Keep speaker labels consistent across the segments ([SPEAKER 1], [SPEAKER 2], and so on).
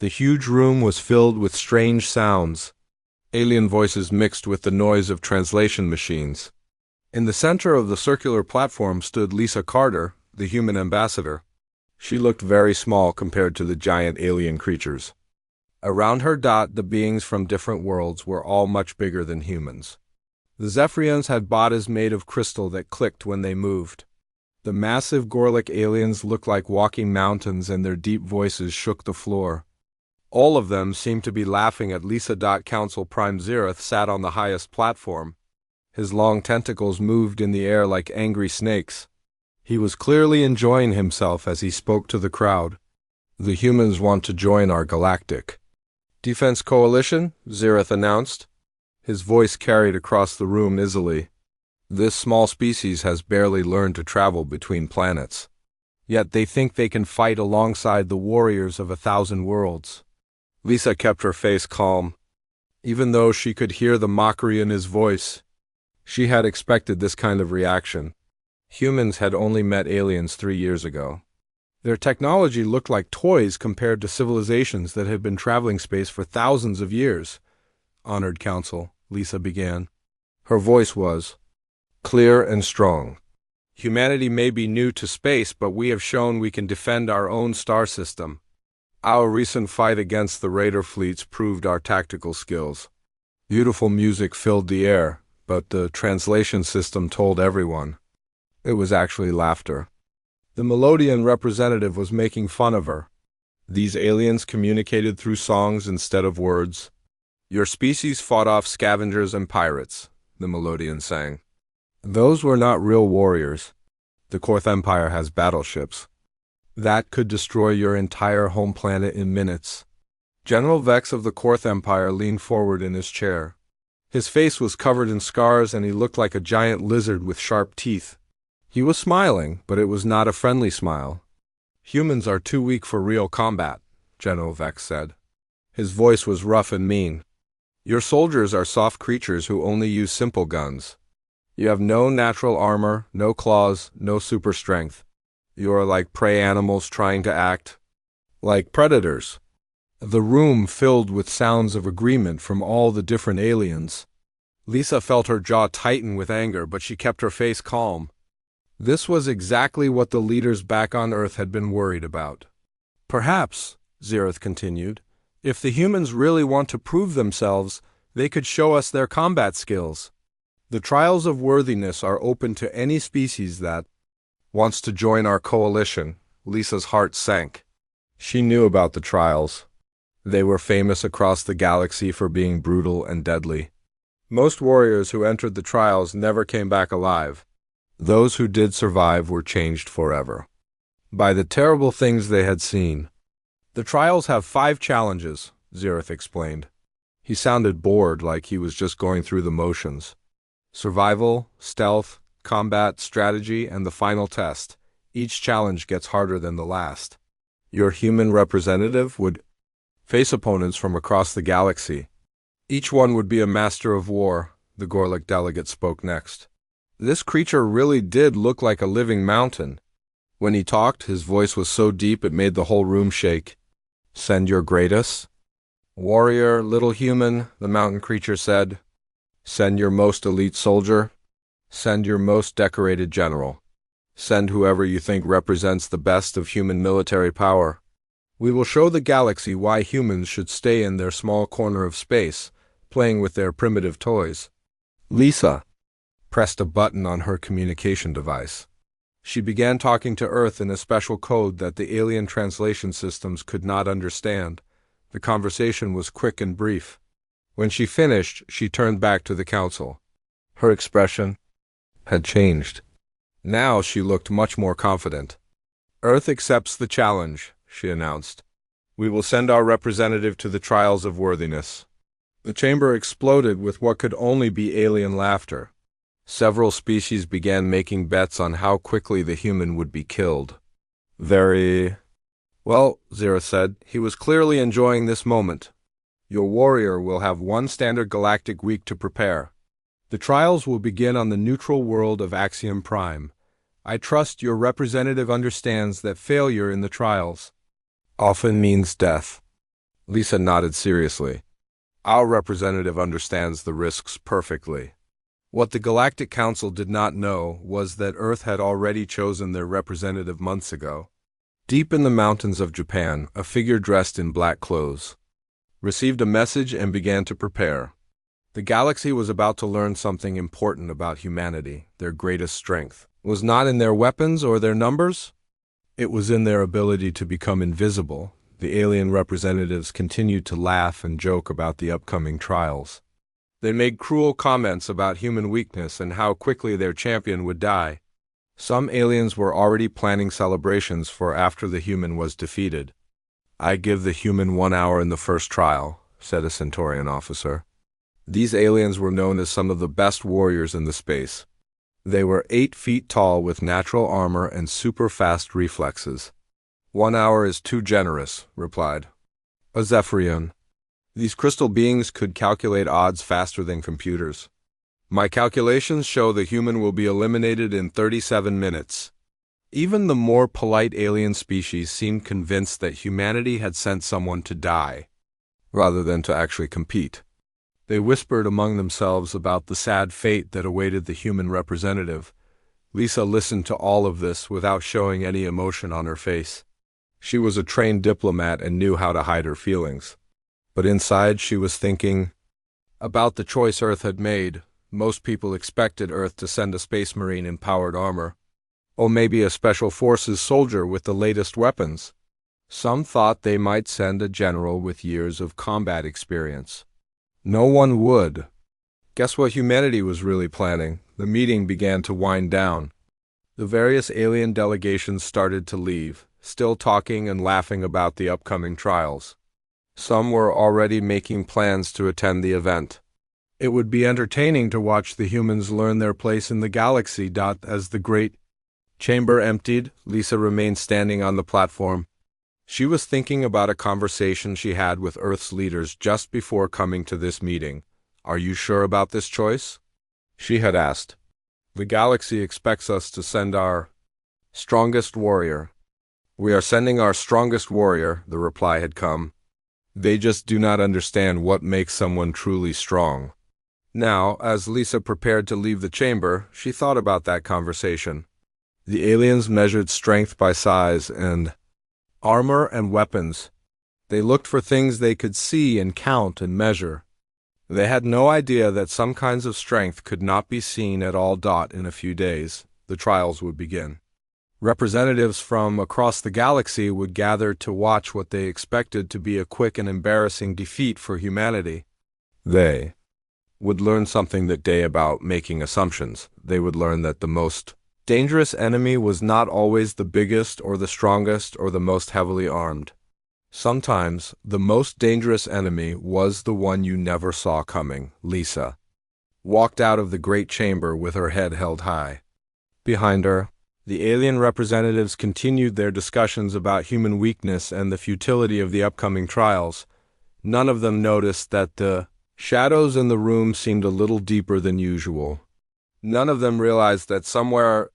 [SPEAKER 1] The huge room was filled with strange sounds, alien voices mixed with the noise of translation machines. In the center of the circular platform stood Lisa Carter, the human ambassador. She looked very small compared to the giant alien creatures. Around her the beings from different worlds were all much bigger than humans. The Zephyrians had bodies made of crystal that clicked when they moved. The massive Gorlick aliens looked like walking mountains, and their deep voices shook the floor. All of them seemed to be laughing at Lisa. Council Prime Zeroth sat on the highest platform. His long tentacles moved in the air like angry snakes. He was clearly enjoying himself as he spoke to the crowd. The humans want to join our Galactic Defense Coalition, Zeroth announced. His voice carried across the room easily. This small species has barely learned to travel between planets. Yet they think they can fight alongside the warriors of 1,000 worlds. Lisa kept her face calm. Even though she could hear the mockery in his voice, she had expected this kind of reaction. Humans had only met aliens 3 years ago. Their technology looked like toys compared to civilizations that had been traveling space for thousands of years. Honored Council, Lisa began. Her voice was clear and strong. Humanity may be new to space, but we have shown we can defend our own star system. Our recent fight against the raider fleets proved our tactical skills. Beautiful music filled the air, but the translation system told everyone it was actually laughter. The Melodian representative was making fun of her. These aliens communicated through songs instead of words. Your species fought off scavengers and pirates, the Melodian sang. Those were not real warriors. The Korth Empire has battleships that could destroy your entire home planet in minutes. General Vex of the Korth Empire leaned forward in his chair. His face was covered in scars, and he looked like a giant lizard with sharp teeth. He was smiling, but it was not a friendly smile. Humans are too weak for real combat, General Vex said. His voice was rough and mean. Your soldiers are soft creatures who only use simple guns. You have no natural armor, no claws, no super strength. You are like prey animals trying to act like predators. The room filled with sounds of agreement from all the different aliens. Lisa felt her jaw tighten with anger, but she kept her face calm. This was exactly what the leaders back on Earth had been worried about. Perhaps, Zeroth continued, if the humans really want to prove themselves, they could show us their combat skills. The trials of worthiness are open to any species that wants to join our coalition. Lisa's heart sank. She knew about the trials. They were famous across the galaxy for being brutal and deadly. Most warriors who entered the trials never came back alive. Those who did survive were changed forever by the terrible things they had seen. The trials have 5 challenges, Zeroth explained. He sounded bored, like he was just going through the motions. Survival, stealth, combat, strategy, and the final test. Each challenge gets harder than the last. Your human representative would face opponents from across the galaxy. Each one would be a master of war, the Gorlick delegate spoke next. This creature really did look like a living mountain. When he talked, his voice was so deep it made the whole room shake. Send your greatest warrior, little human, the mountain creature said. Send your most elite soldier. Send your most decorated general. Send whoever you think represents the best of human military power. We will show the galaxy why humans should stay in their small corner of space, playing with their primitive toys. Lisa pressed a button on her communication device. She began talking to Earth in a special code that the alien translation systems could not understand. The conversation was quick and brief. When she finished, she turned back to the council. Her expression had changed. Now she looked much more confident. Earth accepts the challenge, she announced. We will send our representative to the trials of worthiness. The chamber exploded with what could only be alien laughter. Several species began making bets on how quickly the human would be killed. Very well, Zeroth said. He was clearly enjoying this moment. Your warrior will have 1 standard galactic week to prepare. The trials will begin on the neutral world of Axiom Prime. I trust your representative understands that failure in the trials often means death. Lisa nodded seriously. Our representative understands the risks perfectly. What the Galactic Council did not know was that Earth had already chosen their representative months ago. Deep in the mountains of Japan, a figure dressed in black clothes received a message and began to prepare. The galaxy was about to learn something important about humanity. Their greatest strength was not in their weapons or their numbers. It was in their ability to become invisible. The alien representatives continued to laugh and joke about the upcoming trials. They made cruel comments about human weakness and how quickly their champion would die. Some aliens were already planning celebrations for after the human was defeated. "I give the human 1 hour in the first trial," said a Centaurian officer. These aliens were known as some of the best warriors in the space. They were 8 feet tall with natural armor and super-fast reflexes. 1 hour is too generous," replied a Zephyrian. These crystal beings could calculate odds faster than computers. "My calculations show the human will be eliminated in 37 minutes. Even the more polite alien species seemed convinced that humanity had sent someone to die, rather than to actually compete. They whispered among themselves about the sad fate that awaited the human representative. Lisa listened to all of this without showing any emotion on her face. She was a trained diplomat and knew how to hide her feelings. But inside she was thinking about the choice Earth had made. Most people expected Earth to send a space marine in powered armor, or maybe a special forces soldier with the latest weapons. Some thought they might send a general with years of combat experience. No one would. Guess what humanity was really planning? The meeting began to wind down. The various alien delegations started to leave, still talking and laughing about the upcoming trials. Some were already making plans to attend the event. It would be entertaining to watch the humans learn their place in the galaxy. As the great chamber emptied, Lisa remained standing on the platform. She was thinking about a conversation she had with Earth's leaders just before coming to this meeting. "Are you sure about this choice?" she had asked. "The galaxy expects us to send our strongest warrior." "We are sending our strongest warrior," the reply had come. "They just do not understand what makes someone truly strong." Now, as Lisa prepared to leave the chamber, she thought about that conversation. The aliens measured strength by size and armor and weapons. They looked for things they could see and count and measure. They had no idea that some kinds of strength could not be seen at all. In a few days, the trials would begin. Representatives from across the galaxy would gather to watch what they expected to be a quick and embarrassing defeat for humanity. They would learn something that day about making assumptions. They would learn that the most dangerous enemy was not always the biggest or the strongest or the most heavily armed. Sometimes the most dangerous enemy was the one you never saw coming. Lisa walked out of the great chamber with her head held high. Behind her, the alien representatives continued their discussions about human weakness and the futility of the upcoming trials. None of them noticed that the shadows in the room seemed a little deeper than usual. None of them realized that somewhere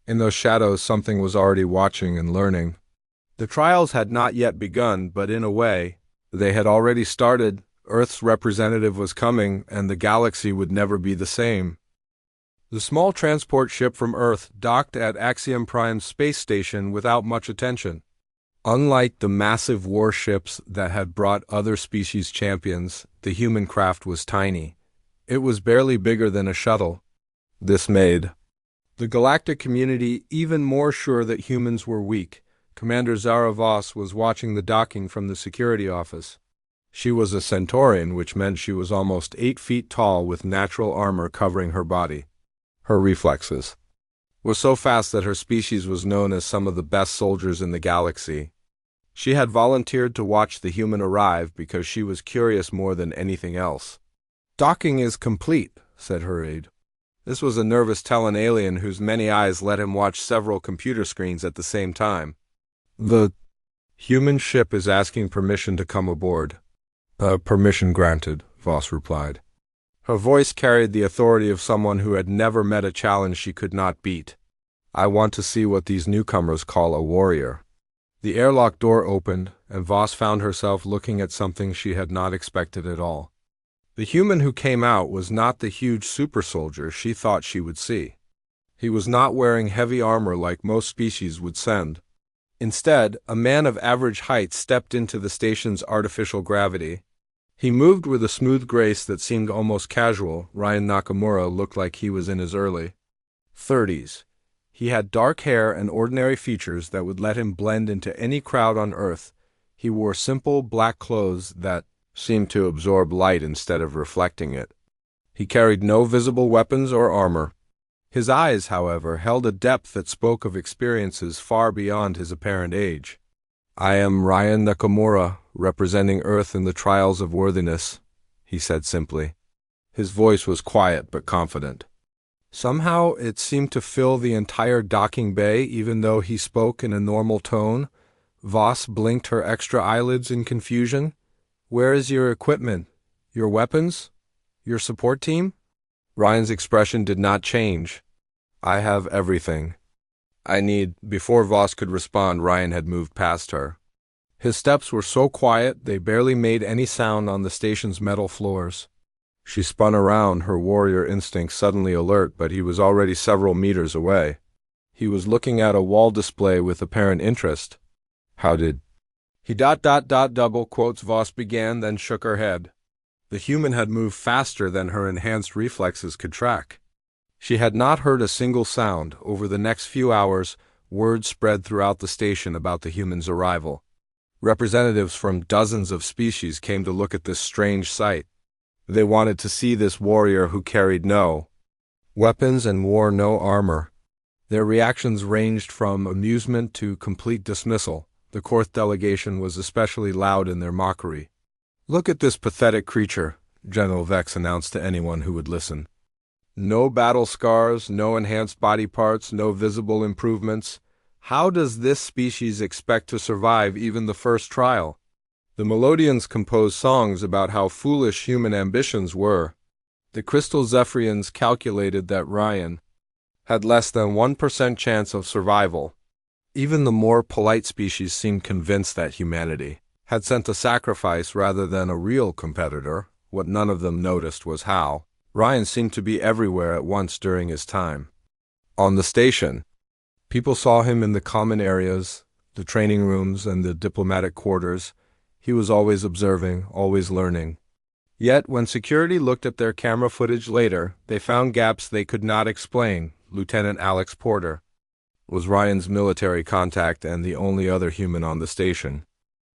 [SPEAKER 1] in those shadows something was already watching and learning. The trials had not yet begun, but in a way, they had already started. Earth's representative was coming, and the galaxy would never be the same. The small transport ship from Earth docked at Axiom Prime's space station without much attention. Unlike the massive warships that had brought other species champions, the human craft was tiny. It was barely bigger than a shuttle. This made the galactic community even more sure that humans were weak. Commander Zara Voss was watching the docking from the security office. She was a Centaurian, which meant she was almost 8 feet tall with natural armor covering her body. Her reflexes were so fast that her species was known as some of the best soldiers in the galaxy. She had volunteered to watch the human arrive because she was curious more than anything else. "Docking is complete," said her aide. This was a nervous Talon alien whose many eyes let him watch several computer screens at the same time. "The human ship is asking permission to come aboard." Permission granted," Voss replied. Her voice carried the authority of someone who had never met a challenge she could not beat. "I want to see what these newcomers call a warrior." The airlock door opened, and Voss found herself looking at something she had not expected at all. The human who came out was not the huge super soldier she thought she would see. He was not wearing heavy armor like most species would send. Instead, a man of average height stepped into the station's artificial gravity. He moved with a smooth grace that seemed almost casual. Ryan Nakamura looked like he was in his early 30s. He had dark hair and ordinary features that would let him blend into any crowd on Earth. He wore simple black clothes that seemed to absorb light instead of reflecting it. He carried no visible weapons or armor. His eyes, however, held a depth that spoke of experiences far beyond his apparent age. "I am Ryan Nakamura, representing Earth in the trials of worthiness," he said simply. His voice was quiet but confident. Somehow it seemed to fill the entire docking bay, even though he spoke in a normal tone. Voss blinked her extra eyelids in confusion. "Where is your equipment? Your weapons? Your support team?" Ryan's expression did not change. "I have everything I need." Before Voss could respond, Ryan had moved past her. His steps were so quiet they barely made any sound on the station's metal floors. She spun around, her warrior instinct suddenly alert, but he was already several meters away. He was looking at a wall display with apparent interest. "How did he double quotes," Voss began, then shook her head. The human had moved faster than her enhanced reflexes could track. She had not heard a single sound. Over the next few hours, word spread throughout the station about the human's arrival. Representatives from dozens of species came to look at this strange sight. They wanted to see this warrior who carried no weapons and wore no armor. Their reactions ranged from amusement to complete dismissal. The Korth delegation was especially loud in their mockery. "Look at this pathetic creature," General Vex announced to anyone who would listen. "No battle scars, no enhanced body parts, no visible improvements. How does this species expect to survive even the first trial?" The Melodians composed songs about how foolish human ambitions were. The Crystal Zephyrians calculated that Ryan had less than 1% chance of survival. Even the more polite species seemed convinced that humanity had sent a sacrifice rather than a real competitor. What none of them noticed was how Ryan seemed to be everywhere at once during his time on the station. People saw him in the common areas, the training rooms, and the diplomatic quarters. He was always observing, always learning. Yet, when security looked at their camera footage later, they found gaps they could not explain. Lieutenant Alex Porter was Ryan's military contact and the only other human on the station.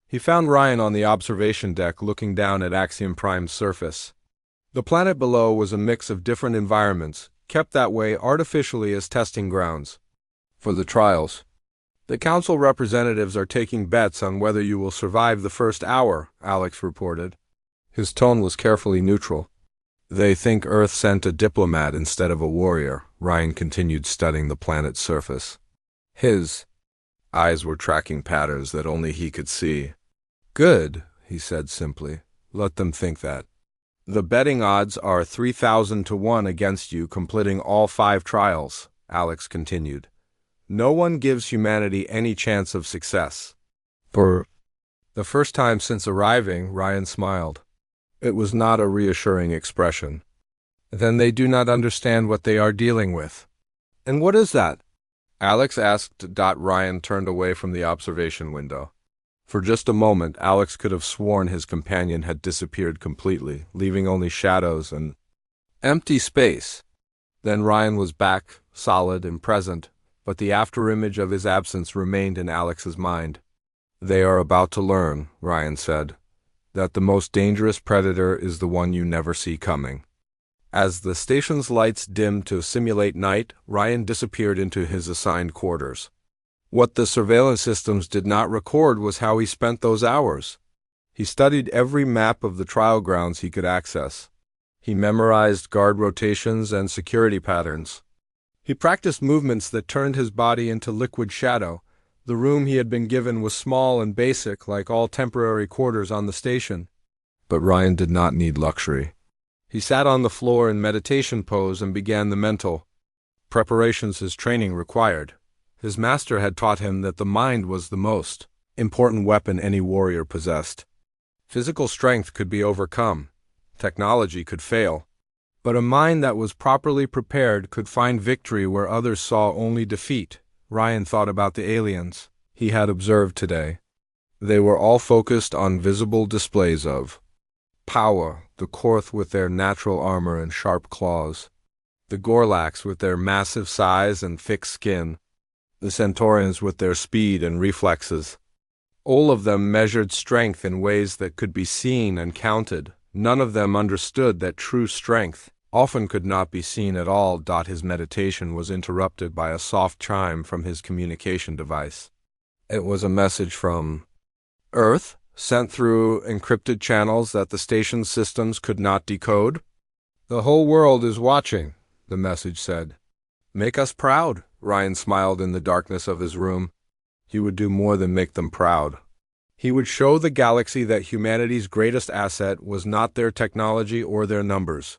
[SPEAKER 1] He found Ryan on the observation deck looking down at Axiom Prime's surface. The planet below was a mix of different environments, kept that way artificially as testing grounds for the trials. "The Council representatives are taking bets on whether you will survive the first hour," Alex reported. His tone was carefully neutral. "They think Earth sent a diplomat instead of a warrior." Ryan continued studying the planet's surface. His eyes were tracking patterns that only he could see. "Good," he said simply. "Let them think that. The betting odds are 3,000 to 1 against you completing all 5 trials," Alex continued. "No one gives humanity any chance of success." For the first time since arriving, Ryan smiled. It was not a reassuring expression. "Then they do not understand what they are dealing with." "And what is that?" Alex asked. Ryan turned away from the observation window. For just a moment, Alex could have sworn his companion had disappeared completely, leaving only shadows and empty space. Then Ryan was back, solid and present, but the afterimage of his absence remained in Alex's mind. "They are about to learn," Ryan said, "that the most dangerous predator is the one you never see coming." As the station's lights dimmed to simulate night, Ryan disappeared into his assigned quarters. What the surveillance systems did not record was how he spent those hours. He studied every map of the trial grounds he could access. He memorized guard rotations and security patterns. He practiced movements that turned his body into liquid shadow. The room he had been given was small and basic, like all temporary quarters on the station. But Ryan did not need luxury. He sat on the floor in meditation pose and began the mental preparations his training required. His master had taught him that the mind was the most important weapon any warrior possessed. Physical strength could be overcome, technology could fail, but a mind that was properly prepared could find victory where others saw only defeat. Ryan thought about the aliens he had observed today. They were all focused on visible displays of power, the Korth with their natural armor and sharp claws, the Gorlaks with their massive size and thick skin, the Centaurians with their speed and reflexes. All of them measured strength in ways that could be seen and counted. None of them understood that true strength often could not be seen at all. His meditation was interrupted by a soft chime from his communication device. It was a message from Earth, sent through encrypted channels that the station's systems could not decode. "The whole world is watching," the message said. "Make us proud." Ryan smiled in the darkness of his room. He would do more than make them proud. He would show the galaxy that humanity's greatest asset was not their technology or their numbers.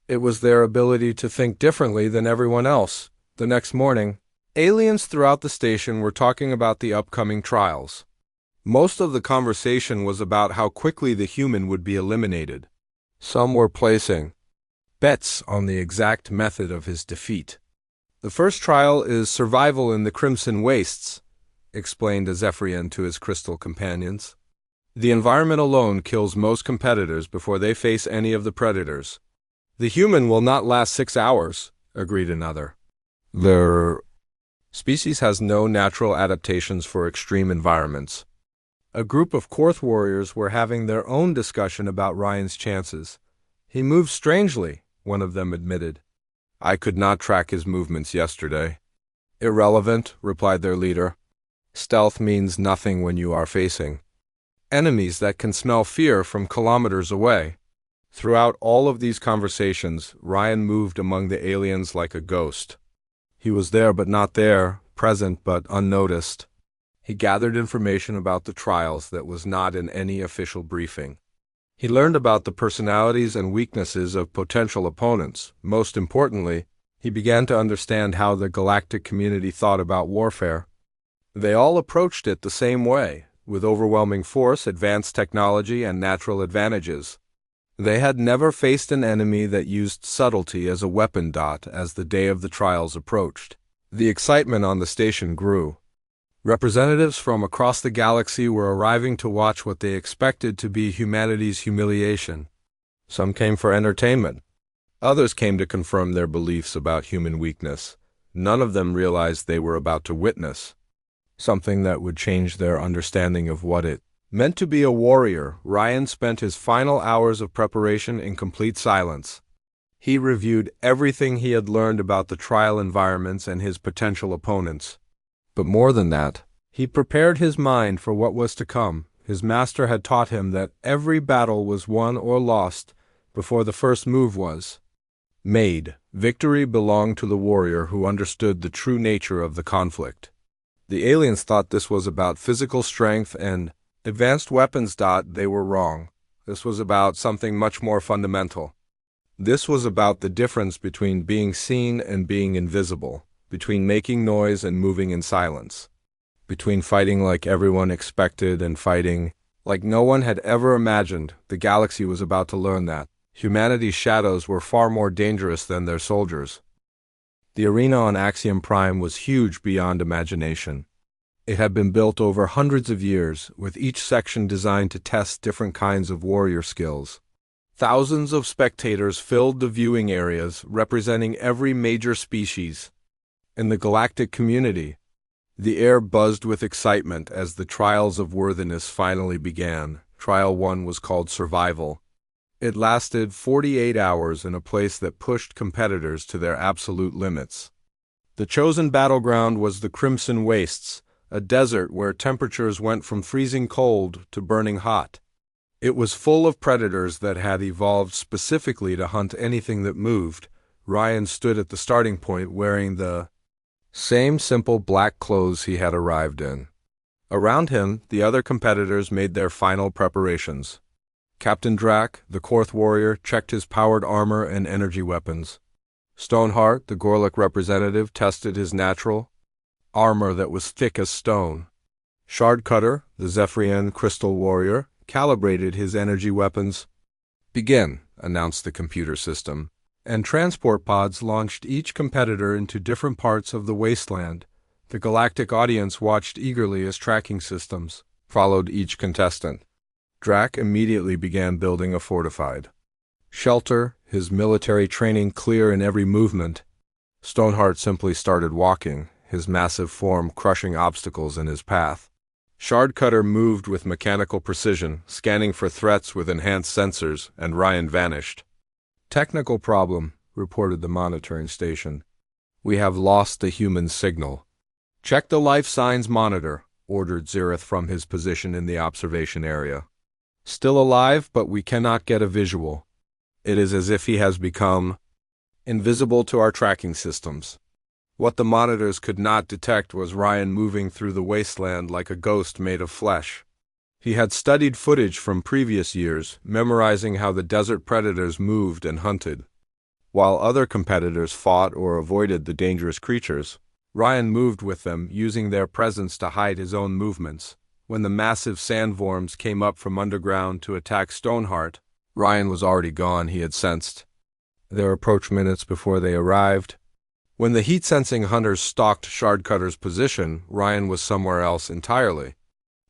[SPEAKER 1] It was their ability to think differently than everyone else. The next morning, aliens throughout the station were talking about the upcoming trials. Most of the conversation was about how quickly the human would be eliminated. Some were placing bets on the exact method of his defeat. "The first trial is survival in the Crimson Wastes," explained a Zephyrian to his crystal companions. "The environment alone kills most competitors before they face any of the predators." "The human will not last 6 hours," agreed another. "Their species has no natural adaptations for extreme environments." A group of Korth warriors were having their own discussion about Ryan's chances. "He moves strangely," one of them admitted. "I could not track his movements yesterday." "Irrelevant," replied their leader. "Stealth means nothing when you are facing enemies that can smell fear from kilometers away." Throughout all of these conversations, Ryan moved among the aliens like a ghost. He was there but not there, present but unnoticed. He gathered information about the trials that was not in any official briefing. He learned about the personalities and weaknesses of potential opponents. Most importantly, he began to understand how the galactic community thought about warfare. They all approached it the same way, with overwhelming force, advanced technology, and natural advantages. They had never faced an enemy that used subtlety as a weapon. As the day of the trials approached, the excitement on the station grew. Representatives from across the galaxy were arriving to watch what they expected to be humanity's humiliation. Some came for entertainment. Others came to confirm their beliefs about human weakness. None of them realized they were about to witness something that would change their understanding of what it meant to be a warrior. Ryan spent his final hours of preparation in complete silence. He reviewed everything he had learned about the trial environments and his potential opponents. But more than that, he prepared his mind for what was to come. His master had taught him that every battle was won or lost before the first move was made. Victory belonged to the warrior who understood the true nature of the conflict. The aliens thought this was about physical strength and advanced weapons. They were wrong. This was about something much more fundamental. This was about the difference between being seen and being invisible, between making noise and moving in silence, between fighting like everyone expected and fighting like no one had ever imagined. The galaxy was about to learn that humanity's shadows were far more dangerous than their soldiers. The arena on Axiom Prime was huge beyond imagination. It had been built over hundreds of years, with each section designed to test different kinds of warrior skills. Thousands of spectators filled the viewing areas, representing every major species in the galactic community. The air buzzed with excitement as the trials of worthiness finally began. Trial 1 was called Survival. It lasted 48 hours in a place that pushed competitors to their absolute limits. The chosen battleground was the Crimson Wastes, a desert where temperatures went from freezing cold to burning hot. It was full of predators that had evolved specifically to hunt anything that moved. Ryan stood at the starting point wearing the same simple black clothes he had arrived in. Around him, the other competitors made their final preparations. Captain Drac, the Korth warrior, checked his powered armor and energy weapons. Stoneheart, the Gorlak representative, tested his natural armor that was thick as stone. Shardcutter, the Zephyrian crystal warrior, calibrated his energy weapons. "Begin," announced the computer system, and transport pods launched each competitor into different parts of the wasteland. The galactic audience watched eagerly as tracking systems followed each contestant. Drac immediately began building a fortified shelter, his military training clear in every movement. Stoneheart simply started walking, his massive form crushing obstacles in his path. Shardcutter moved with mechanical precision, scanning for threats with enhanced sensors, and Ryan vanished. "Technical problem," reported the monitoring station. "We have lost the human signal." "Check the life signs monitor," ordered Xerath from his position in the observation area. "Still alive, but we cannot get a visual. It is as if he has become invisible to our tracking systems." What the monitors could not detect was Ryan moving through the wasteland like a ghost made of flesh. He had studied footage from previous years, memorizing how the desert predators moved and hunted. While other competitors fought or avoided the dangerous creatures, Ryan moved with them, using their presence to hide his own movements. When the massive sandworms came up from underground to attack Stoneheart, Ryan was already gone, he had sensed their approach minutes before they arrived. When the heat-sensing hunters stalked Shardcutter's position, Ryan was somewhere else entirely.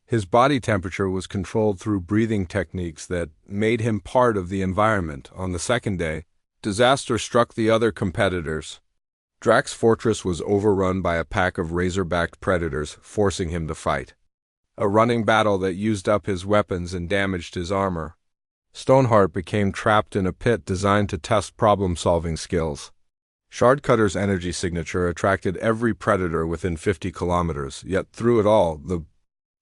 [SPEAKER 1] His body temperature was controlled through breathing techniques that made him part of the environment. On the second day, disaster struck the other competitors. Drac's fortress was overrun by a pack of razor-backed predators, forcing him to fight. A running battle that used up his weapons and damaged his armor. Stoneheart became trapped in a pit designed to test problem-solving skills. Shardcutter's energy signature attracted every predator within 50 kilometers, yet through it all, the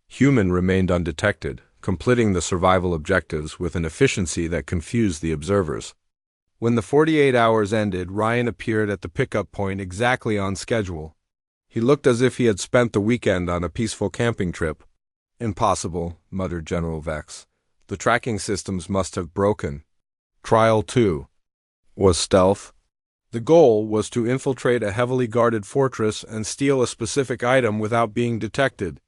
[SPEAKER 1] human remained undetected, completing the survival objectives with an efficiency that confused the observers. When the 48 hours ended, Ryan appeared at the pickup point exactly on schedule. He looked as if he had spent the weekend on a peaceful camping trip. "Impossible," muttered General Vex. "The tracking systems must have broken." Trial 2 was stealth. The goal was to infiltrate a heavily guarded fortress and steal a specific item without being detected.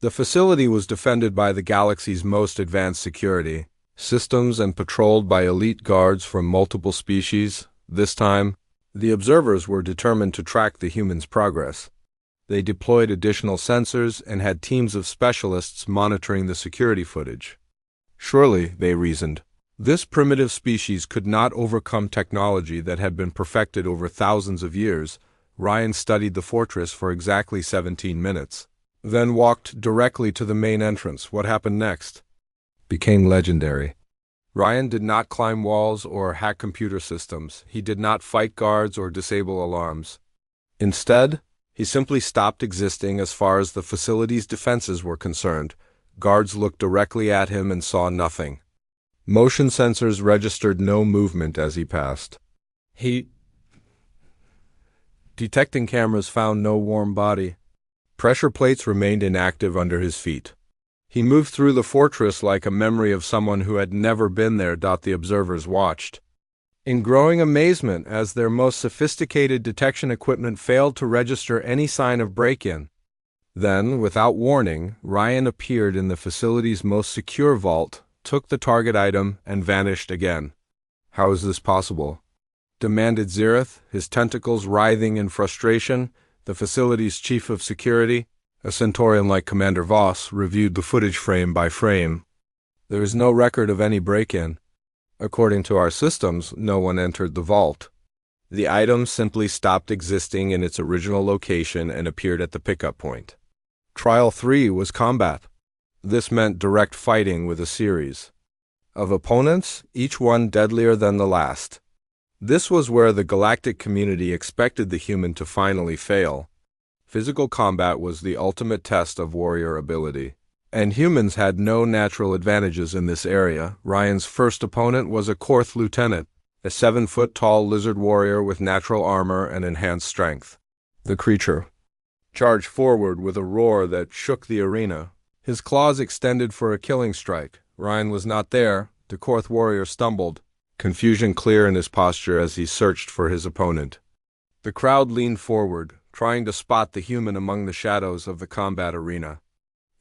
[SPEAKER 1] The facility was defended by the galaxy's most advanced security systems and patrolled by elite guards from multiple species. This time, the observers were determined to track the humans' progress. They deployed additional sensors and had teams of specialists monitoring the security footage. Surely, they reasoned, this primitive species could not overcome technology that had been perfected over thousands of years. Ryan studied the fortress for exactly 17 minutes, then walked directly to the main entrance. What happened next became legendary. Ryan did not climb walls or hack computer systems. He did not fight guards or disable alarms. Instead, he simply stopped existing as far as the facility's defenses were concerned. Guards looked directly at him and saw nothing. Motion sensors registered no movement as he passed. Detecting cameras found no warm body. Pressure plates remained inactive under his feet. He moved through the fortress like a memory of someone who had never been there. The observers watched in growing amazement as their most sophisticated detection equipment failed to register any sign of break-in. Then, without warning, Ryan appeared in the facility's most secure vault, took the target item, and vanished again. "How is this possible?" demanded Xerath, his tentacles writhing in frustration. The facility's chief of security, a Centaurian like Commander Voss, reviewed the footage frame by frame. "There is no record of any break-in. According to our systems, no one entered the vault. The item simply stopped existing in its original location and appeared at the pickup point." Trial 3 was combat. This meant direct fighting with a series of opponents, each one deadlier than the last. This was where the galactic community expected the human to finally fail. Physical combat was the ultimate test of warrior ability, and humans had no natural advantages in this area. Ryan's first opponent was a Korth lieutenant, a 7-foot-tall lizard warrior with natural armor and enhanced strength. The creature charged forward with a roar that shook the arena. His claws extended for a killing strike. Ryan was not there. The Korth warrior stumbled, confusion clear in his posture as he searched for his opponent. The crowd leaned forward, trying to spot the human among the shadows of the combat arena.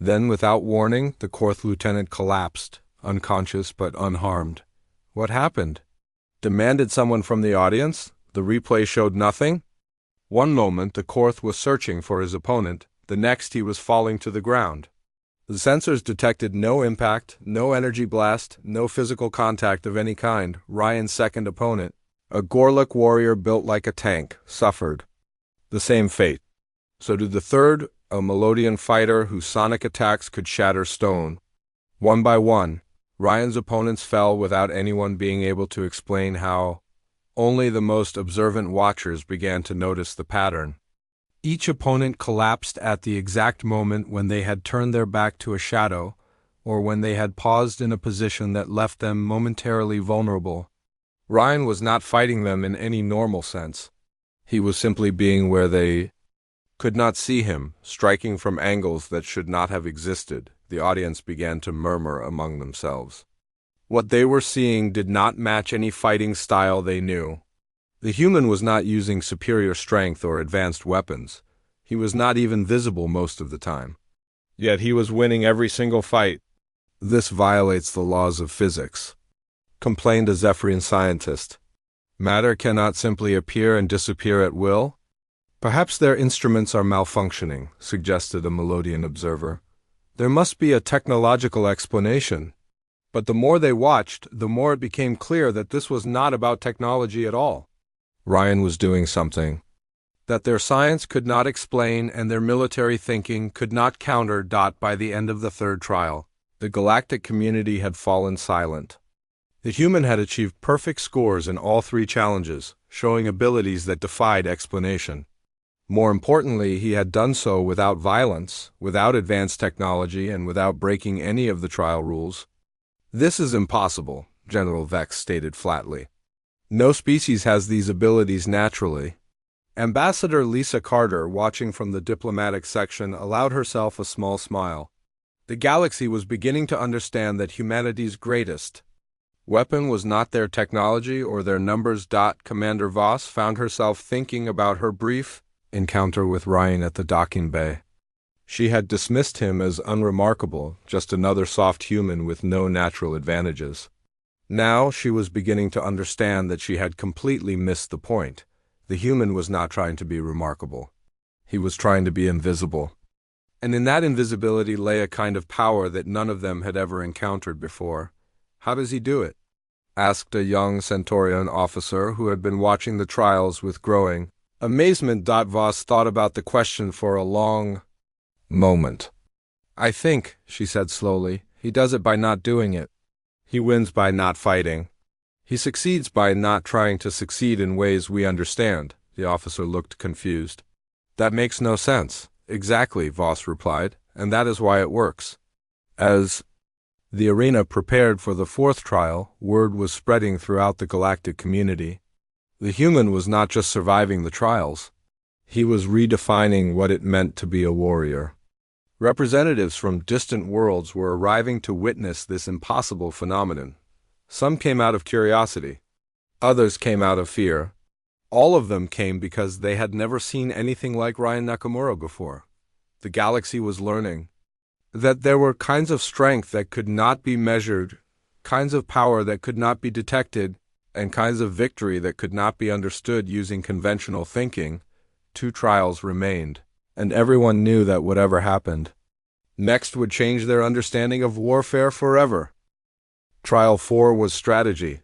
[SPEAKER 1] Then, without warning, the 4th lieutenant collapsed, unconscious but unharmed. What happened? Demanded someone from the audience? The replay showed nothing? One moment, the 4th was searching for his opponent, the next he was falling to the ground. The sensors detected no impact, no energy blast, no physical contact of any kind. Ryan's second opponent, a Gorlek warrior built like a tank, suffered the same fate. So did the third, a Melodian fighter whose sonic attacks could shatter stone. One by one, Ryan's opponents fell without anyone being able to explain how. Only the most observant watchers began to notice the pattern. Each opponent collapsed at the exact moment when they had turned their back to a shadow, or when they had paused in a position that left them momentarily vulnerable. Ryan was not fighting them in any normal sense. He was simply being where they could not see him, striking from angles that should not have existed. The audience began to murmur among themselves. What they were seeing did not match any fighting style they knew. The human was not using superior strength or advanced weapons. He was not even visible most of the time. Yet he was winning every single fight. This violates the laws of physics, complained a Zephyrian scientist. Matter cannot simply appear and disappear at will? Perhaps their instruments are malfunctioning, suggested a Melodian observer. There must be a technological explanation. But the more they watched, the more it became clear that this was not about technology at all. Ryan was doing something that their science could not explain and their military thinking could not counter. By the end of the third trial, the galactic community had fallen silent. The human had achieved perfect scores in all 3 challenges, showing abilities that defied explanation. More importantly, he had done so without violence, without advanced technology, and without breaking any of the trial rules. This is impossible, General Vex stated flatly. No species has these abilities naturally. Ambassador Lisa Carter, watching from the diplomatic section, allowed herself a small smile. The galaxy was beginning to understand that humanity's greatest weapon was not their technology or their numbers. Commander Voss found herself thinking about her brief encounter with Ryan at the docking bay. She had dismissed him as unremarkable, just another soft human with no natural advantages. Now she was beginning to understand that she had completely missed the point. The human was not trying to be remarkable. He was trying to be invisible. And in that invisibility lay a kind of power that none of them had ever encountered before. How does he do it? Asked a young Centaurian officer who had been watching the trials with growing amazement. Voss thought about the question for a long moment. I think, she said slowly, he does it by not doing it. He wins by not fighting. He succeeds by not trying to succeed in ways we understand. The officer looked confused. That makes no sense. Exactly, Voss replied, and that is why it works. As the arena prepared for the 4th trial, word was spreading throughout the galactic community. The human was not just surviving the trials. He was redefining what it meant to be a warrior. Representatives from distant worlds were arriving to witness this impossible phenomenon. Some came out of curiosity. Others came out of fear. All of them came because they had never seen anything like Ryan Nakamura before. The galaxy was learning that there were kinds of strength that could not be measured, kinds of power that could not be detected, and kinds of victory that could not be understood using conventional thinking. 2 trials remained, and everyone knew that whatever happened next would change their understanding of warfare forever. Trial 4 was strategy.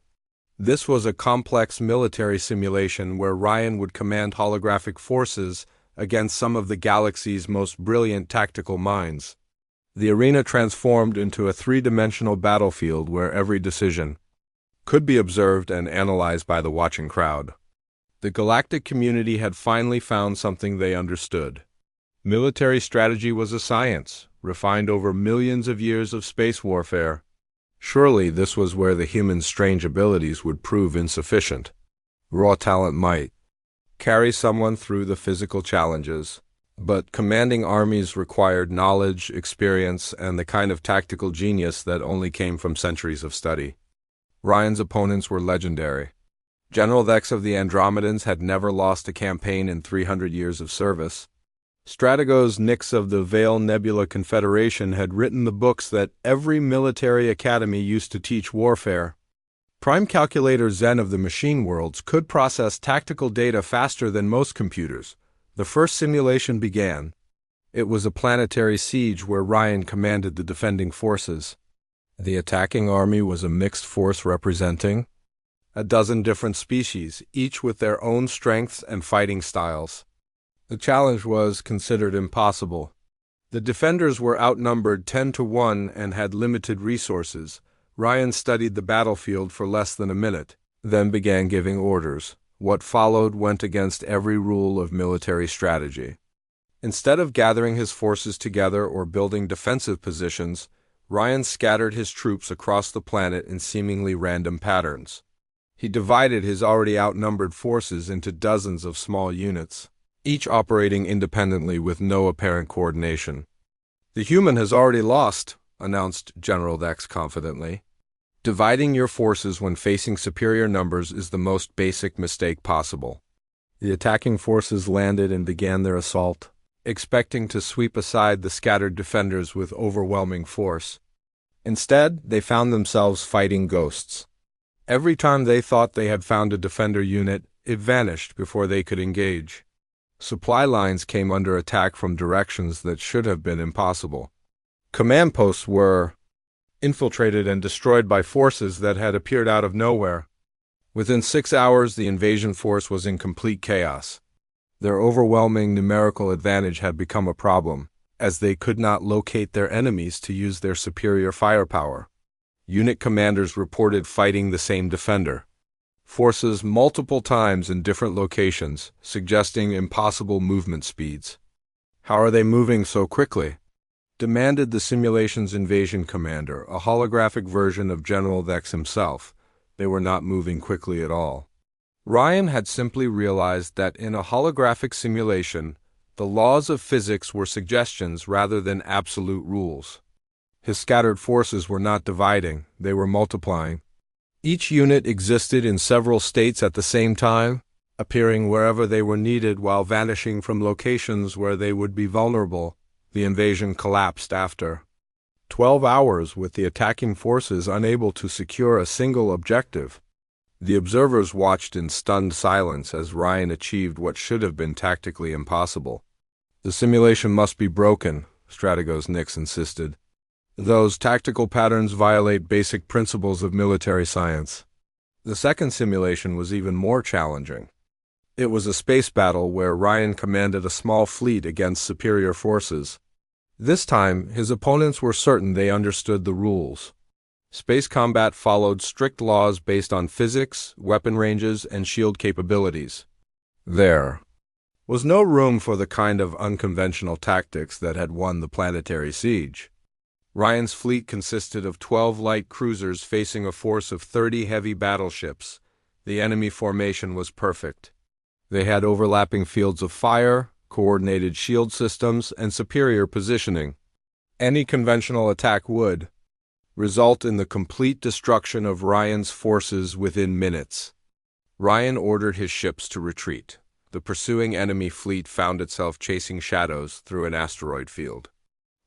[SPEAKER 1] This was a complex military simulation where Ryan would command holographic forces against some of the galaxy's most brilliant tactical minds. The arena transformed into a 3-dimensional battlefield where every decision could be observed and analyzed by the watching crowd. The galactic community had finally found something they understood. Military strategy was a science, refined over millions of years of space warfare. Surely this was where the human's strange abilities would prove insufficient. Raw talent might carry someone through the physical challenges, but commanding armies required knowledge, experience, and the kind of tactical genius that only came from centuries of study. Ryan's opponents were legendary. General Vex of the Andromedans had never lost a campaign in 300 years of service. Strategos Nix of the Vale Nebula Confederation had written the books that every military academy used to teach warfare. Prime Calculator Zen of the Machine Worlds could process tactical data faster than most computers. The first simulation began. It was a planetary siege where Ryan commanded the defending forces. The attacking army was a mixed force representing a dozen different species, each with their own strengths and fighting styles. The challenge was considered impossible. The defenders were outnumbered 10-1 and had limited resources. Ryan studied the battlefield for less than a minute, then began giving orders. What followed went against every rule of military strategy. Instead of gathering his forces together or building defensive positions, Ryan scattered his troops across the planet in seemingly random patterns. He divided his already outnumbered forces into dozens of small units, each operating independently with no apparent coordination. "The human has already lost," announced General Vex confidently. Dividing your forces when facing superior numbers is the most basic mistake possible. The attacking forces landed and began their assault, expecting to sweep aside the scattered defenders with overwhelming force. Instead, they found themselves fighting ghosts. Every time they thought they had found a defender unit, it vanished before they could engage. Supply lines came under attack from directions that should have been impossible. Command posts were infiltrated and destroyed by forces that had appeared out of nowhere. Within 6 hours, the invasion force was in complete chaos. Their overwhelming numerical advantage had become a problem, as they could not locate their enemies to use their superior firepower. Unit commanders reported fighting the same defender. Forces multiple times in different locations, suggesting impossible movement speeds. "How are they moving so quickly?" demanded the simulation's invasion commander, a holographic version of General Vex himself. They were not moving quickly at all. Ryan had simply realized that in a holographic simulation, the laws of physics were suggestions rather than absolute rules. His scattered forces were not dividing, they were multiplying. Each unit existed in several states at the same time, appearing wherever they were needed while vanishing from locations where they would be vulnerable. The invasion collapsed after 12 hours with the attacking forces unable to secure a single objective. The observers watched in stunned silence as Ryan achieved what should have been tactically impossible. "The simulation must be broken," Strategos Nix insisted. "Those tactical patterns violate basic principles of military science." The second simulation was even more challenging. It was a space battle where Ryan commanded a small fleet against superior forces. This time, his opponents were certain they understood the rules. Space combat followed strict laws based on physics, weapon ranges, and shield capabilities. There was no room for the kind of unconventional tactics that had won the planetary siege. Ryan's fleet consisted of 12 light cruisers facing a force of 30 heavy battleships. The enemy formation was perfect. They had overlapping fields of fire, coordinated shield systems, and superior positioning. Any conventional attack would result in the complete destruction of Ryan's forces within minutes. Ryan ordered his ships to retreat. The pursuing enemy fleet found itself chasing shadows through an asteroid field.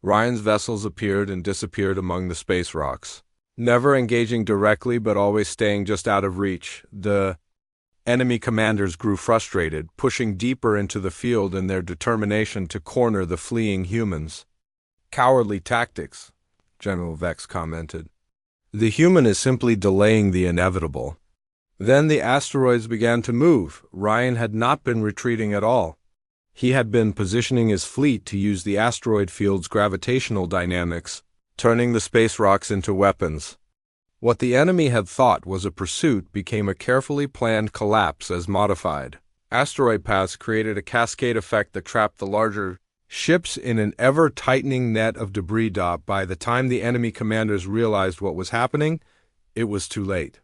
[SPEAKER 1] Ryan's vessels appeared and disappeared among the space rocks, never engaging directly but always staying just out of reach. The enemy commanders grew frustrated, pushing deeper into the field in their determination to corner the fleeing humans. "Cowardly tactics," General Vex commented. "The human is simply delaying the inevitable." Then the asteroids began to move. Ryan had not been retreating at all. He had been positioning his fleet to use the asteroid field's gravitational dynamics, turning the space rocks into weapons. What the enemy had thought was a pursuit became a carefully planned collapse as modified. Asteroid paths created a cascade effect that trapped the larger ships in an ever-tightening net of debris. By the time the enemy commanders realized what was happening, it was too late.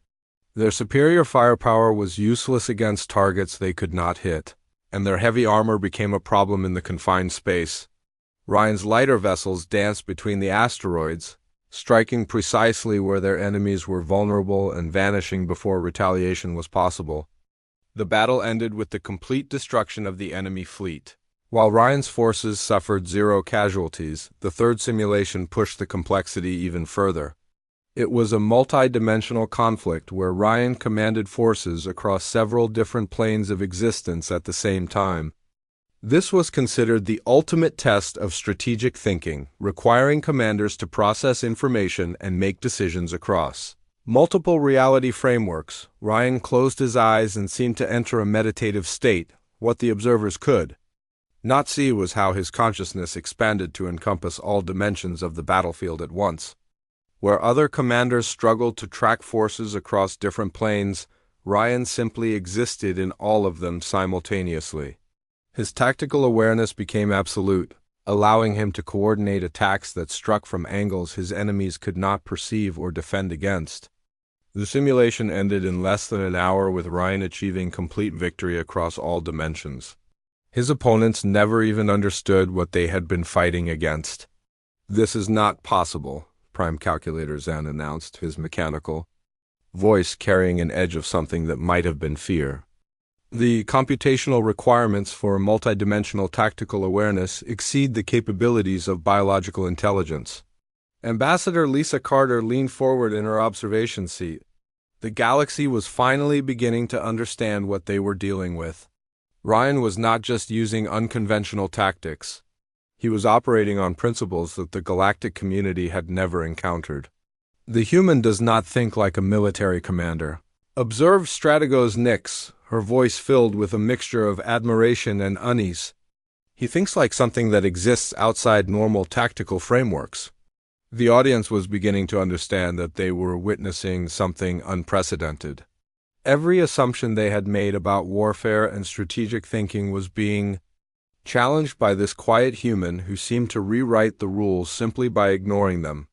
[SPEAKER 1] Their superior firepower was useless against targets they could not hit, and their heavy armor became a problem in the confined space. Ryan's lighter vessels danced between the asteroids, striking precisely where their enemies were vulnerable and vanishing before retaliation was possible. The battle ended with the complete destruction of the enemy fleet. While Ryan's forces suffered 0 casualties, the third simulation pushed the complexity even further. It was a multi-dimensional conflict where Ryan commanded forces across several different planes of existence at the same time. This was considered the ultimate test of strategic thinking, requiring commanders to process information and make decisions across multiple reality frameworks. Ryan closed his eyes and seemed to enter a meditative state. What the observers could not see was how his consciousness expanded to encompass all dimensions of the battlefield at once. Where other commanders struggled to track forces across different planes, Ryan simply existed in all of them simultaneously. His tactical awareness became absolute, allowing him to coordinate attacks that struck from angles his enemies could not perceive or defend against. The simulation ended in less than an hour with Ryan achieving complete victory across all dimensions. His opponents never even understood what they had been fighting against. "This is not possible," Prime Calculator Zan announced, his mechanical voice carrying an edge of something that might have been fear. "The computational requirements for multidimensional tactical awareness exceed the capabilities of biological intelligence." Ambassador Lisa Carter leaned forward in her observation seat. The galaxy was finally beginning to understand what they were dealing with. Ryan was not just using unconventional tactics. He was operating on principles that the galactic community had never encountered. The human does not think like a military commander. Observe Strategos Nix, her voice filled with a mixture of admiration and unease. He thinks like something that exists outside normal tactical frameworks. The audience was beginning to understand that they were witnessing something unprecedented. Every assumption they had made about warfare and strategic thinking was being challenged by this quiet human who seemed to rewrite the rules simply by ignoring them.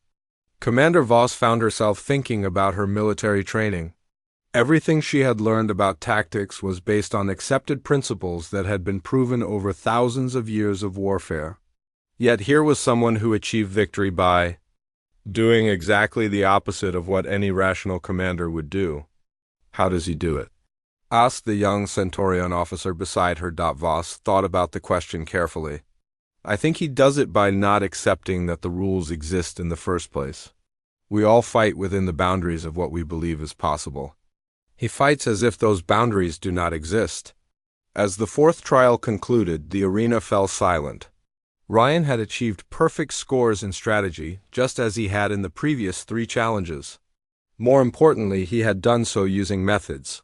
[SPEAKER 1] Commander Voss found herself thinking about her military training. Everything she had learned about tactics was based on accepted principles that had been proven over thousands of years of warfare. Yet here was someone who achieved victory by doing exactly the opposite of what any rational commander would do. "How does he do it?" asked the young Centaurian officer beside her. Voss thought about the question carefully. "I think he does it by not accepting that the rules exist in the first place. We all fight within the boundaries of what we believe is possible. He fights as if those boundaries do not exist." As the fourth trial concluded, the arena fell silent. Ryan had achieved perfect scores in strategy, just as he had in the previous 3 challenges. More importantly, he had done so using methods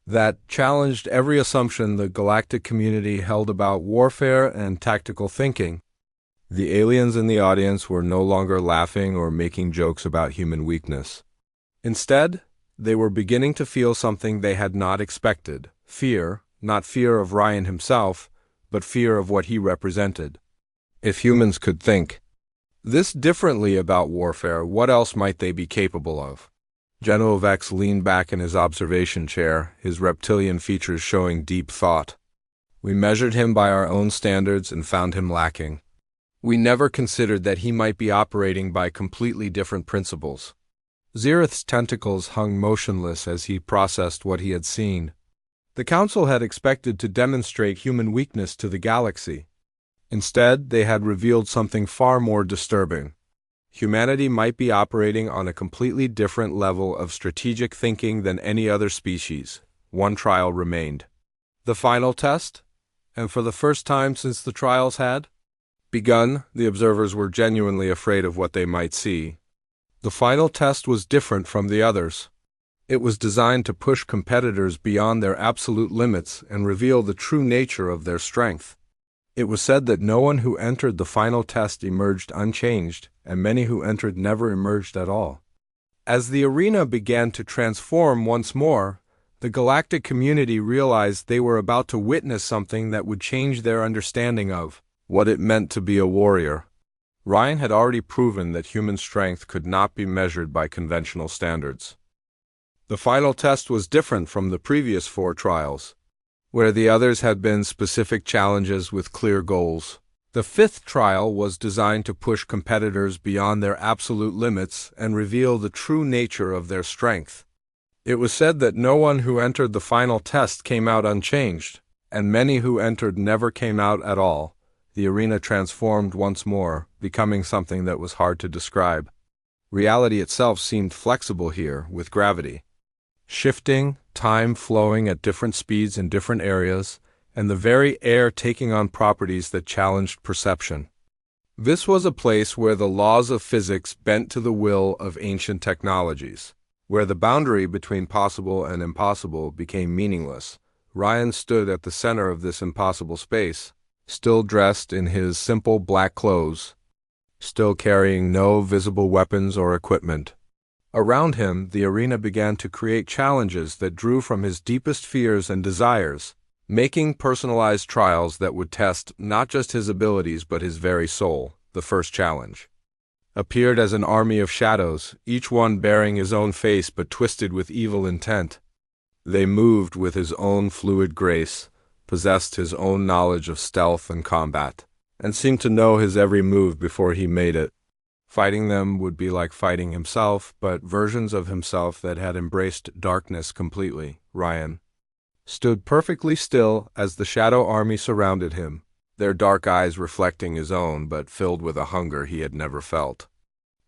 [SPEAKER 1] that challenged every assumption the galactic community held about warfare and tactical thinking. The aliens in the audience were no longer laughing or making jokes about human weakness. Instead, they were beginning to feel something they had not expected: fear, not fear of Ryan himself, but fear of what he represented. If humans could think this differently about warfare, what else might they be capable of? General Vex leaned back in his observation chair, his reptilian features showing deep thought. "We measured him by our own standards and found him lacking. We never considered that he might be operating by completely different principles." Xerith's tentacles hung motionless as he processed what he had seen. The Council had expected to demonstrate human weakness to the galaxy. Instead, they had revealed something far more disturbing. Humanity might be operating on a completely different level of strategic thinking than any other species. One trial remained. The final test? And for the first time since the trials had begun, the observers were genuinely afraid of what they might see. The final test was different from the others. It was designed to push competitors beyond their absolute limits and reveal the true nature of their strength. It was said that no one who entered the final test emerged unchanged, and many who entered never emerged at all. As the arena began to transform once more, the galactic community realized they were about to witness something that would change their understanding of what it meant to be a warrior. Ryan had already proven that human strength could not be measured by conventional standards. The final test was different from the previous 4 trials, where the others had been specific challenges with clear goals. The 5th trial was designed to push competitors beyond their absolute limits and reveal the true nature of their strength. It was said that no one who entered the final test came out unchanged, and many who entered never came out at all. The arena transformed once more, becoming something that was hard to describe. Reality itself seemed flexible here, with gravity shifting, time flowing at different speeds in different areas, and the very air taking on properties that challenged perception. This was a place where the laws of physics bent to the will of ancient technologies, where the boundary between possible and impossible became meaningless. Ryan stood at the center of this impossible space, still dressed in his simple black clothes, still carrying no visible weapons or equipment. Around him, the arena began to create challenges that drew from his deepest fears and desires, making personalized trials that would test not just his abilities but his very soul. The first challenge appeared as an army of shadows, each one bearing his own face but twisted with evil intent. They moved with his own fluid grace, possessed his own knowledge of stealth and combat, and seemed to know his every move before he made it. Fighting them would be like fighting himself, but versions of himself that had embraced darkness completely. Ryan stood perfectly still as the shadow army surrounded him, their dark eyes reflecting his own, but filled with a hunger he had never felt.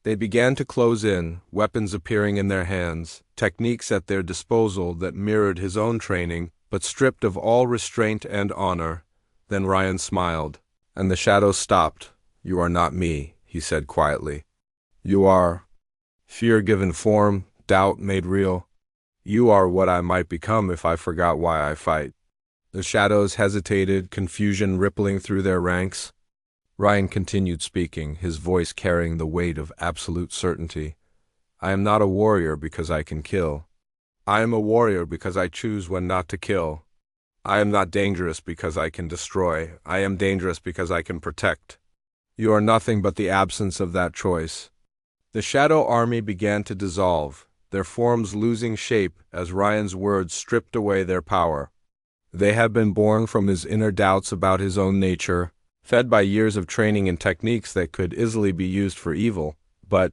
[SPEAKER 1] They began to close in, weapons appearing in their hands, techniques at their disposal that mirrored his own training, but stripped of all restraint and honor. Then Ryan smiled, and the shadows stopped. "You are not me," he said quietly. "You are fear given form, doubt made real. You are what I might become if I forgot why I fight." The shadows hesitated, confusion rippling through their ranks. Ryan continued speaking, his voice carrying the weight of absolute certainty. "I am not a warrior because I can kill. I am a warrior because I choose when not to kill. I am not dangerous because I can destroy. I am dangerous because I can protect. You are nothing but the absence of that choice." The shadow army began to dissolve, their forms losing shape as Ryan's words stripped away their power. They had been born from his inner doubts about his own nature, fed by years of training in techniques that could easily be used for evil. But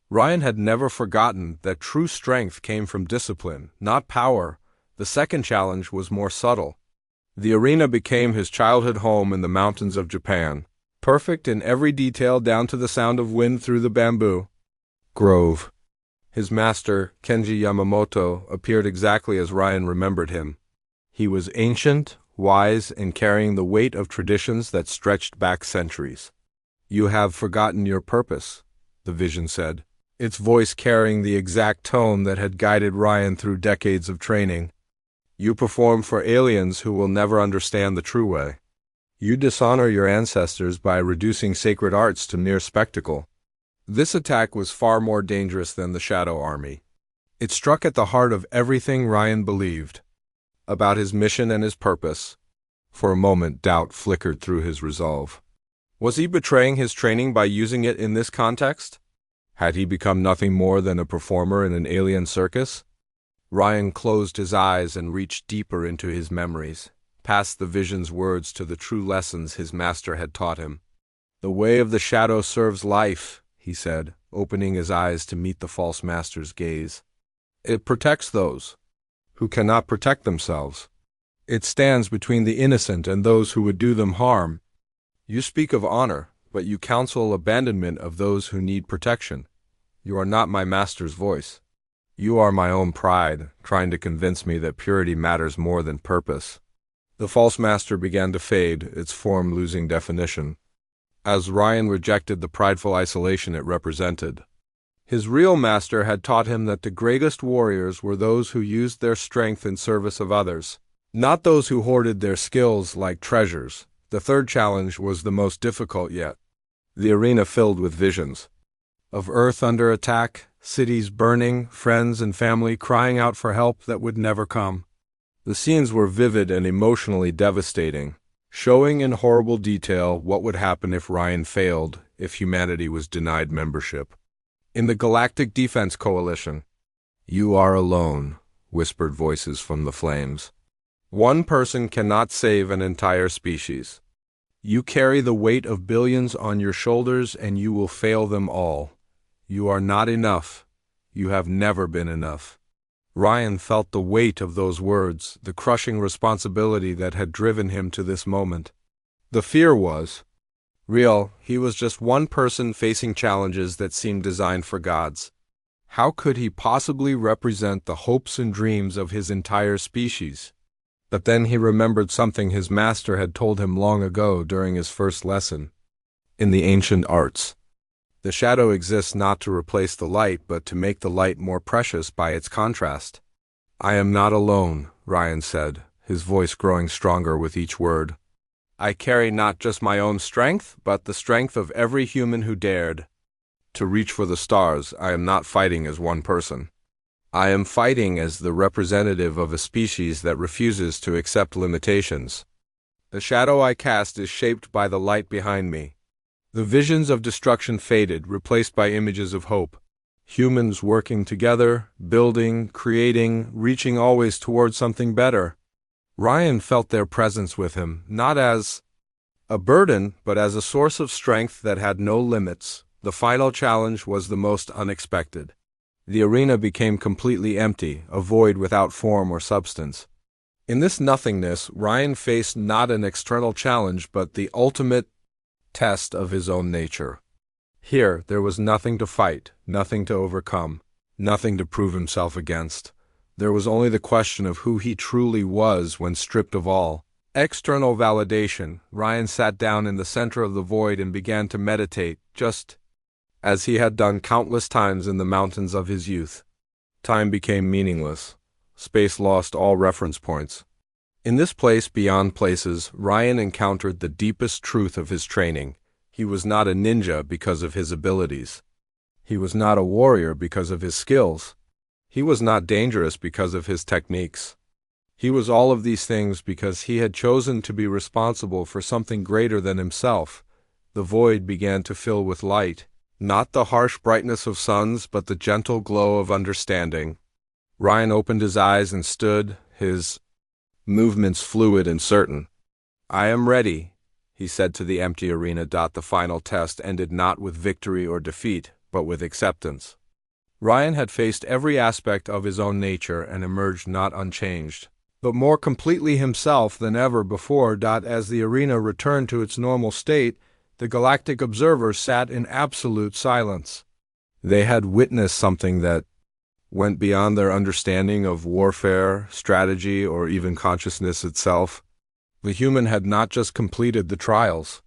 [SPEAKER 1] Ryan had never forgotten that true strength came from discipline, not power. The second challenge was more subtle. The arena became his childhood home in the mountains of Japan, perfect in every detail down to the sound of wind through the bamboo grove. His master, Kenji Yamamoto, appeared exactly as Ryan remembered him. He was ancient, wise, and carrying the weight of traditions that stretched back centuries. "You have forgotten your purpose," the vision said, its voice carrying the exact tone that had guided Ryan through decades of training. "You perform for aliens who will never understand the true way. You dishonor your ancestors by reducing sacred arts to mere spectacle." This attack was far more dangerous than the Shadow Army. It struck at the heart of everything Ryan believed about his mission and his purpose. For a moment, doubt flickered through his resolve. Was he betraying his training by using it in this context? Had he become nothing more than a performer in an alien circus? Ryan closed his eyes and reached deeper into his memories, past the vision's words to the true lessons his master had taught him. "The way of the shadow serves life," he said, opening his eyes to meet the false master's gaze. "It protects those who cannot protect themselves. It stands between the innocent and those who would do them harm. You speak of honor, but you counsel abandonment of those who need protection. You are not my master's voice. You are my own pride, trying to convince me that purity matters more than purpose." The false master began to fade, its form losing definition, as Ryan rejected the prideful isolation it represented. His real master had taught him that the greatest warriors were those who used their strength in service of others, not those who hoarded their skills like treasures. The third challenge was the most difficult yet. The arena filled with visions of Earth under attack, cities burning, friends and family crying out for help that would never come. The scenes were vivid and emotionally devastating, showing in horrible detail what would happen if Ryan failed, if humanity was denied membership in the Galactic Defense Coalition. "You are alone," whispered voices from the flames. "One person cannot save an entire species. You carry the weight of billions on your shoulders and you will fail them all. You are not enough. You have never been enough." Ryan felt the weight of those words, the crushing responsibility that had driven him to this moment. The fear was real. He was just one person facing challenges that seemed designed for gods. How could he possibly represent the hopes and dreams of his entire species? But then he remembered something his master had told him long ago during his first lesson. In the ancient arts, the shadow exists not to replace the light, but to make the light more precious by its contrast. I am not alone, Ryan said, his voice growing stronger with each word. I carry not just my own strength, but the strength of every human who dared to reach for the stars. I am not fighting as one person. I am fighting as the representative of a species that refuses to accept limitations. The shadow I cast is shaped by the light behind me. The visions of destruction faded, replaced by images of hope. Humans working together, building, creating, reaching always towards something better. Ryan felt their presence with him, not as a burden, but as a source of strength that had no limits. The final challenge was the most unexpected. The arena became completely empty, a void without form or substance. In this nothingness, Ryan faced not an external challenge, but the ultimate test of his own nature. Here, there was nothing to fight, nothing to overcome, nothing to prove himself against. There was only the question of who he truly was when stripped of all external validation. Ryan sat down in the center of the void and began to meditate, just as he had done countless times in the mountains of his youth. Time became meaningless. Space lost all reference points. In this place beyond places, Ryan encountered the deepest truth of his training. He was not a ninja because of his abilities. He was not a warrior because of his skills. He was not dangerous because of his techniques. He was all of these things because he had chosen to be responsible for something greater than himself. The void began to fill with light, not the harsh brightness of suns, but the gentle glow of understanding. Ryan opened his eyes and stood, his movements fluid and certain. I am ready, he said to the empty arena. The final test ended not with victory or defeat, but with acceptance. Ryan had faced every aspect of his own nature and emerged not unchanged, but more completely himself than ever before. As the arena returned to its normal state, the galactic observers sat in absolute silence. They had witnessed something that went beyond their understanding of warfare, strategy, or even consciousness itself. The human had not just completed the trials.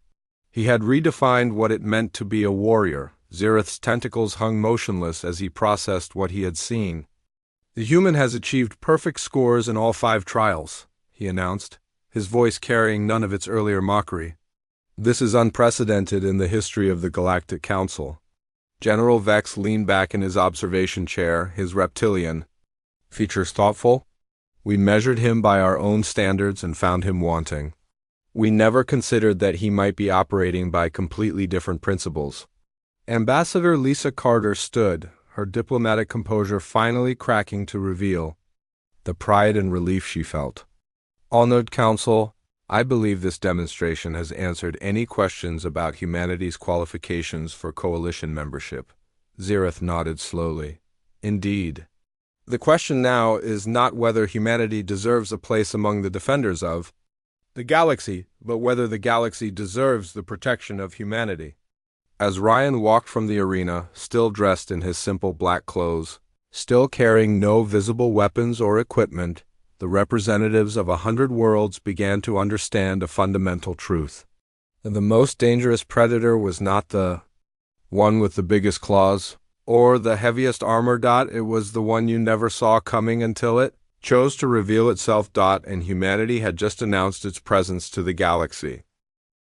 [SPEAKER 1] He had redefined what it meant to be a warrior. Zereth's tentacles hung motionless as he processed what he had seen. The human has achieved perfect scores in all 5 trials, he announced, his voice carrying none of its earlier mockery. This is unprecedented in the history of the Galactic Council. General Vex leaned back in his observation chair, his reptilian features thoughtful. We measured him by our own standards and found him wanting. We never considered that he might be operating by completely different principles. Ambassador Lisa Carter stood, her diplomatic composure finally cracking to reveal the pride and relief she felt. Honored Council, I believe this demonstration has answered any questions about humanity's qualifications for coalition membership. Zereth nodded slowly. Indeed. The question now is not whether humanity deserves a place among the defenders of the galaxy, but whether the galaxy deserves the protection of humanity. As Ryan walked from the arena, still dressed in his simple black clothes, still carrying no visible weapons or equipment, the representatives of 100 worlds began to understand a fundamental truth. The most dangerous predator was not the one with the biggest claws, or the heaviest armor. It was the one you never saw coming until it chose to reveal itself. And humanity had just announced its presence to the galaxy.